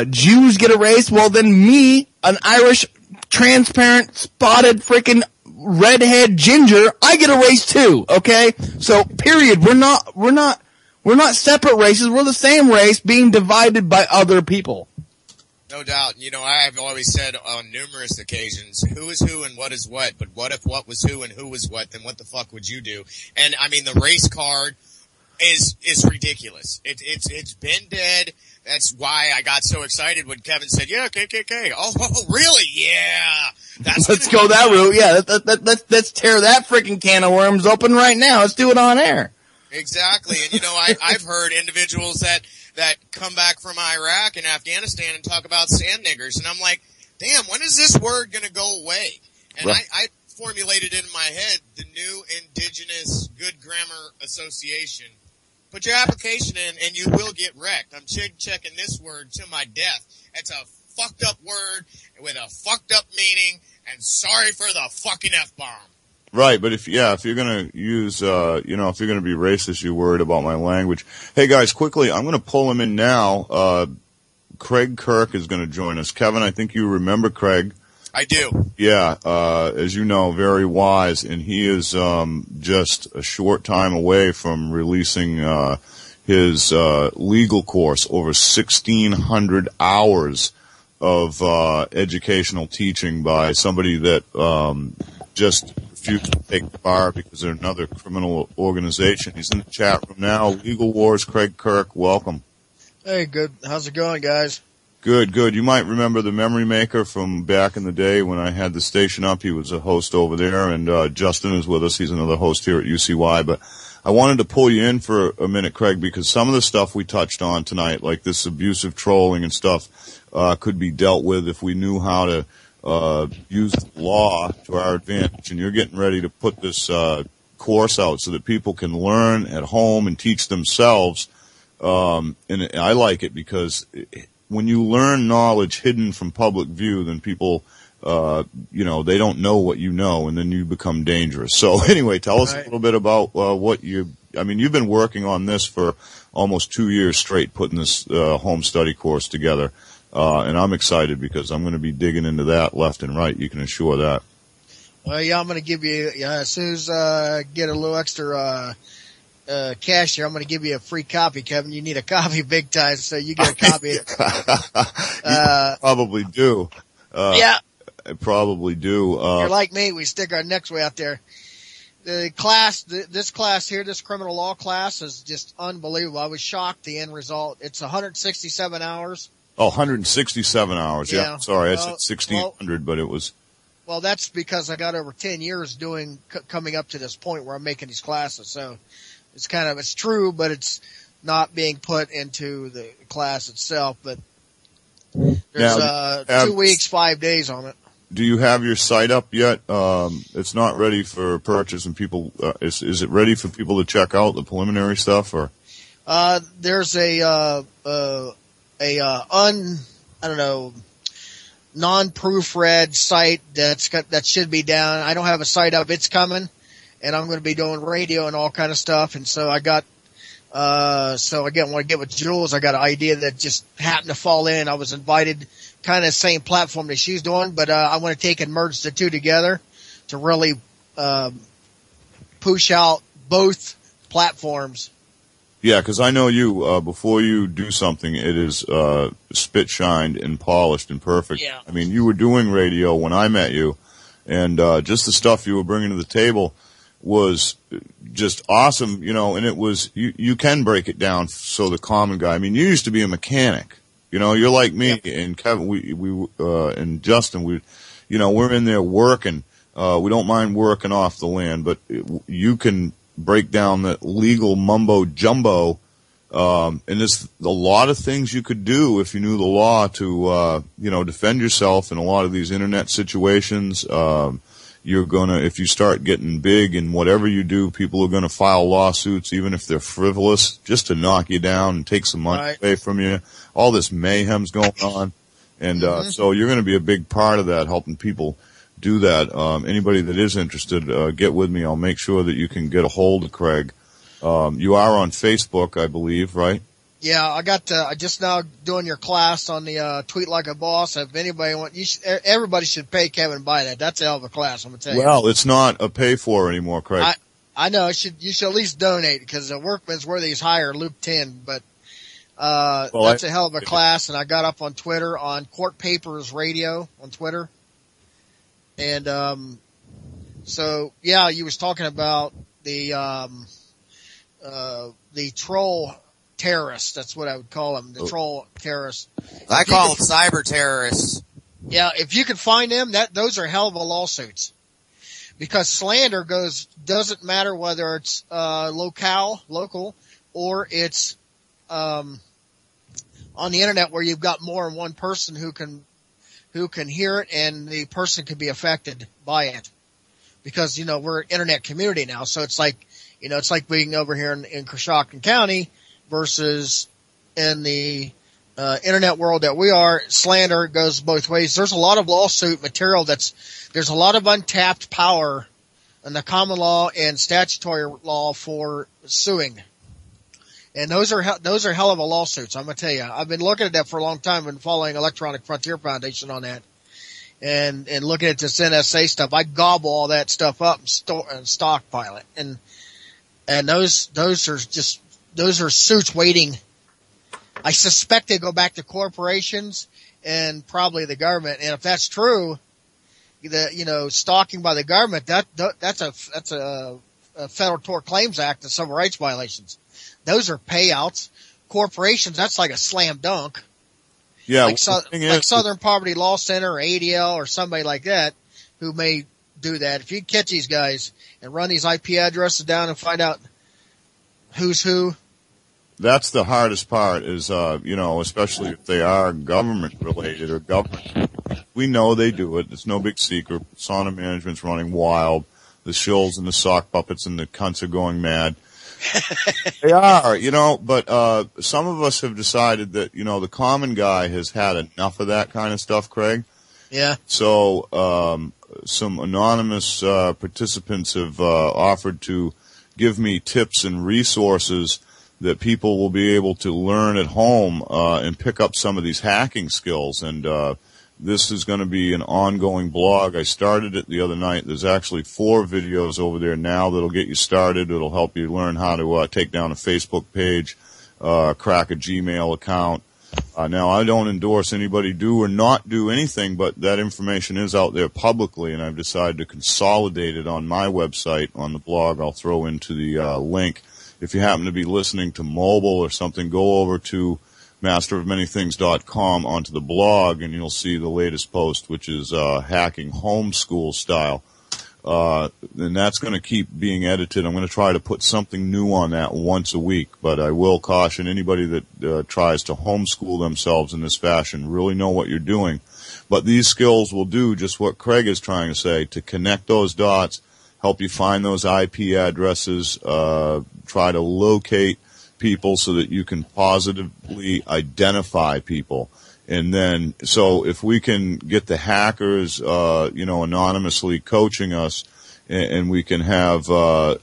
Jews get a race, well then me, an Irish, transparent, spotted, freaking redhead ginger, I get a race too, okay? So, period. We're not separate races, we're the same race being divided by other people. No doubt. I've always said on numerous occasions, who is who and what is what, but what if what was who and who was what, then what the fuck would you do? And I mean, the race card is ridiculous. It's been dead. That's why I got so excited when Kevin said, yeah, KKK. Oh, really? Yeah. Let's go that route. Yeah, let's tear that freaking can of worms open right now. Let's do it on air. Exactly. And I've heard individuals that come back from Iraq and Afghanistan and talk about sand niggers. And I'm like, damn, when is this word going to go away? And right. I formulated in my head the new Indigenous Good Grammar Association. Put your application in and you will get wrecked. I'm checking this word to my death. It's a fucked up word with a fucked up meaning, and sorry for the fucking F-bomb. Right, but if you're gonna use, if you're gonna be racist, you're worried about my language. Hey guys, quickly, I'm gonna pull him in now. Craig Kirk is gonna join us. Kevin, I think you remember Craig. I do. Yeah, as you know, very wise, and he is, just a short time away from releasing, his, legal course, over 1,600 hours of, educational teaching by somebody that, just refused to take the bar because they're another criminal organization. He's in the chat room now. Legal Wars, Craig Kirk, welcome. Hey, good. How's it going, guys? Good. You might remember the Memory Maker from back in the day when I had the station up. He was a host over there, and Justin is with us. He's another host here at UCY. But I wanted to pull you in for a minute, Craig, because some of the stuff we touched on tonight, like this abusive trolling and stuff, could be dealt with if we knew how to use the law to our advantage. And you're getting ready to put this course out so that people can learn at home and teach themselves. And I like it because when you learn knowledge hidden from public view, then people, they don't know what you know, and then you become dangerous. So anyway, tell us a little bit about you've been working on this for almost 2 years straight, putting this home study course together. And I'm excited because I'm going to be digging into that left and right. You can assure that. Well, yeah, I'm going to give you, as soon as I get a little extra cash here, I'm going to give you a free copy, Kevin. You need a copy big time, so you get a copy. You probably do. Yeah. I probably do. You're like me. We stick our necks way out there. The class, this class here, this criminal law class is just unbelievable. I was shocked the end result. It's 167 hours. Oh, 167 hours. Yeah. Sorry, I said 1,600, but it was. Well, that's because I got over 10 years coming up to this point where I'm making these classes. So it's true, but it's not being put into the class itself. But there's 2 weeks, 5 days on it. Do you have your site up yet? It's not ready for purchase, and people, is it ready for people to check out the preliminary stuff, or? There's non-proofread site that should be down. I don't have a site up. It's coming, and I'm going to be doing radio and all kind of stuff. And so I got, when I get with Jules, I got an idea that just happened to fall in. I was invited, kind of same platform that she's doing, but I want to take and merge the two together to really push out both platforms. Yeah, because I know you, before you do something, it is spit shined and polished and perfect. Yeah. I mean, you were doing radio when I met you, and just the stuff you were bringing to the table was just awesome, and it was, you can break it down so the common guy, I mean, you used to be a mechanic, you're like me, yep. And Kevin, we and Justin, we're in there working, we don't mind working off the land, but you can break down the legal mumbo jumbo. And there's a lot of things you could do if you knew the law to, defend yourself in a lot of these internet situations. If you start getting big in whatever you do, people are going to file lawsuits, even if they're frivolous, just to knock you down and take some money away from you. All this mayhem's going on. And, so you're going to be a big part of that, helping people do that. Anybody that is interested, get with me. I'll make sure that you can get a hold of Craig. You are on Facebook, I believe, right? Yeah, I just now doing your class on the, Tweet Like a Boss. If anybody everybody should pay Kevin to buy that. That's a hell of a class, I'm gonna tell you. Well, it's not a pay for anymore, Craig. I know, you should at least donate, because the workman's worthy is higher, Luke 10, but, that's a hell of a class, and I got up on Twitter on Court Papers Radio on Twitter. And, so, yeah, you was talking about the troll terrorists. That's what I would call them. The troll terrorists. I call them cyber terrorists. Yeah, if you can find them, those are hell of a lawsuits. Because slander doesn't matter whether it's, local, or it's, on the internet where you've got more than one person who can hear it, and the person can be affected by it. Because, we're an internet community now, so it's like, it's like being over here in Coshocton County versus in the internet world that we are. Slander goes both ways. There's a lot of lawsuit material there's a lot of untapped power in the common law and statutory law for suing. And those are hell of a lawsuits, I'm gonna tell you. I've been looking at that for a long time, been following Electronic Frontier Foundation on that. And looking at this NSA stuff. I gobble all that stuff up and stockpile it. And those are suits waiting. I suspect they go back to corporations and probably the government. And if that's true, stalking by the government, that's a Federal Tort Claims Act and civil rights violations. Those are payouts. Corporations, that's like a slam dunk. Yeah. Like Southern Poverty Law Center or ADL or somebody like that who may do that. If you catch these guys and run these IP addresses down and find out who's who. That's the hardest part is, especially if they are government related or government. We know they do it. It's no big secret. Sauna management's running wild. The shills and the sock puppets and the cunts are going mad. They are, but, some of us have decided that, the common guy has had enough of that kind of stuff, Craig. Yeah. So, some anonymous, participants have, offered to give me tips and resources that people will be able to learn at home, and pick up some of these hacking skills. And, this is going to be an ongoing blog. I started it the other night. There's actually 4 videos over there now that'll get you started. It'll help you learn how to take down a Facebook page, crack a Gmail account. Now, I don't endorse anybody do or not do anything, but that information is out there publicly, and I've decided to consolidate it on my website on the blog. I'll throw into the link. If you happen to be listening to mobile or something, go over to masterofmanythings.com onto the blog, and you'll see the latest post, which is hacking homeschool style. And that's going to keep being edited. I'm going to try to put something new on that once a week, but I will caution anybody that tries to homeschool themselves in this fashion, really know what you're doing. But these skills will do just what Craig is trying to say, to connect those dots, help you find those IP addresses, try to locate people so that you can positively identify people. And then, so if we can get the hackers, anonymously coaching us, and we can have,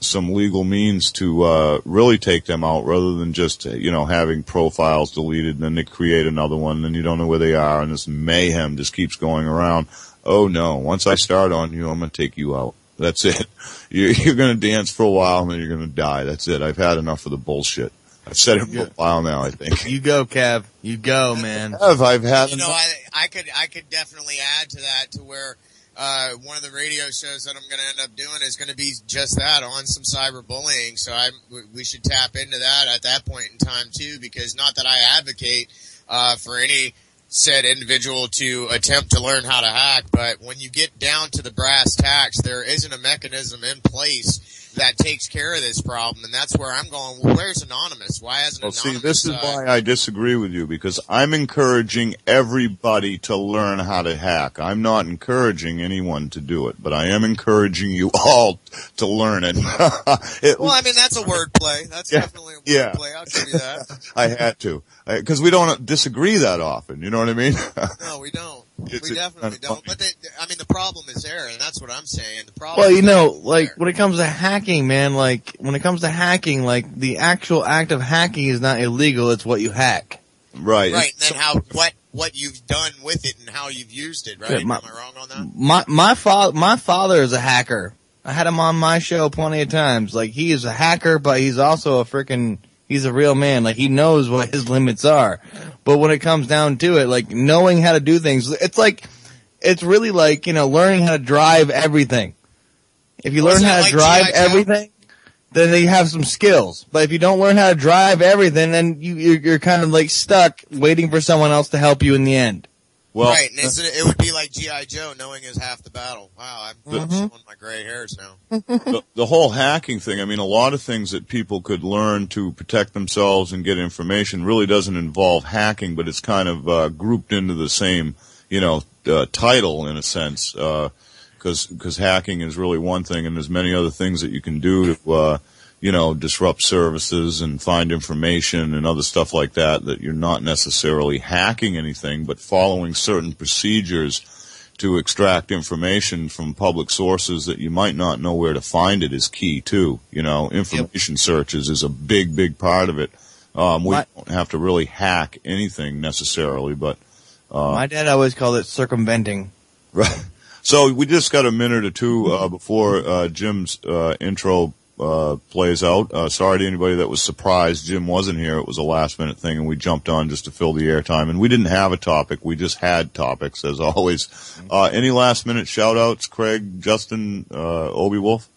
some legal means to, really take them out rather than just, having profiles deleted and then they create another one and you don't know where they are and this mayhem just keeps going around. Oh no, once I start on you, I'm going to take you out. That's it. You're going to dance for a while and then you're going to die. That's it. I've had enough of the bullshit. I've said it for a while now, I think. You go, Kev. You go, man. I've had enough. I could definitely add to that, to where one of the radio shows that I'm going to end up doing is going to be just that, on some cyberbullying. So we should tap into that at that point in time too, because not that I advocate for any said individual to attempt to learn how to hack, but when you get down to the brass tacks, there isn't a mechanism in place that takes care of this problem, and that's where I'm going, well, where's Anonymous? Why hasn't Well, Anonymous... see, this is why I disagree with you, because I'm encouraging everybody to learn how to hack. I'm not encouraging anyone to do it, but I am encouraging you all to learn it. Well, I mean, that's a wordplay. That's definitely a wordplay. I'll give you that. I had to. Because we don't disagree that often, you know what I mean? No, we don't. We definitely don't. But the problem is there, and that's what I'm saying. The problem. Well, when it comes to hacking, man, the actual act of hacking is not illegal. It's what you hack. Right. Right. And then what you've done with it and how you've used it, right? Am I wrong on that? My father is a hacker. I had him on my show plenty of times. Like, he is a hacker, but he's also he's a real man. Like, he knows what his limits are. But when it comes down to it, like, knowing how to do things, it's really like, learning how to drive everything. If you learn how to drive everything, then you have some skills. But if you don't learn how to drive everything, then you're kind of like stuck waiting for someone else to help you in the end. Well, right, and it would be like G.I. Joe, knowing is half the battle. Wow, I'm showing my gray hairs now. The whole hacking thing, I mean, a lot of things that people could learn to protect themselves and get information really doesn't involve hacking, but it's kind of grouped into the same, title in a sense, because hacking is really one thing, and there's many other things that you can do to, disrupt services and find information and other stuff like that you're not necessarily hacking anything, but following certain procedures to extract information from public sources that you might not know where to find it is key too. Information searches is a big, big part of it. We don't have to really hack anything necessarily, but my dad always called it circumventing. Right. So we just got a minute or two before Jim's intro plays out. Sorry to anybody that was surprised Jim wasn't here. It was a last-minute thing, and we jumped on just to fill the airtime. And we didn't have a topic. We just had topics, as always. Any last-minute shout-outs, Craig, Justin, Obi Wolf?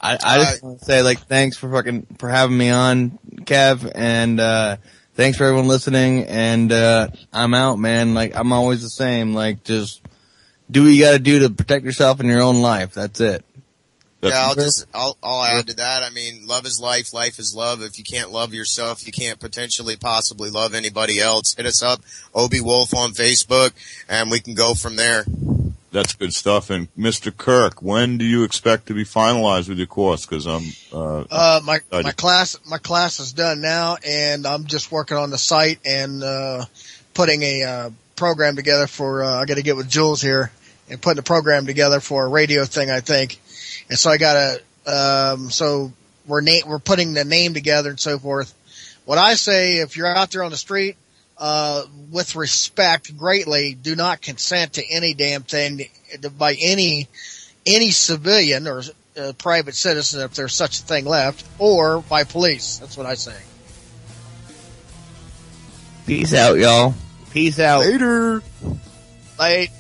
I just want to say, thanks for having me on, Kev, and thanks for everyone listening. And I'm out, man. I'm always the same. Just do what you got to do to protect yourself in your own life. That's it. I'll add to that. I mean, love is life. Life is love. If you can't love yourself, you can't possibly love anybody else. Hit us up, Obi Wolf on Facebook, and we can go from there. That's good stuff. And Mr. Kirk, when do you expect to be finalized with your course? Because my class is done now, and I'm just working on the site and putting a program together for. I got to get with Jules here and putting a program together for a radio thing, I think. And so I gotta, so we're putting the name together and so forth. What I say, if you're out there on the street, with respect greatly, do not consent to any damn thing by any civilian or private citizen, if there's such a thing left, or by police. That's what I say. Peace out, y'all. Peace out. Later. Late.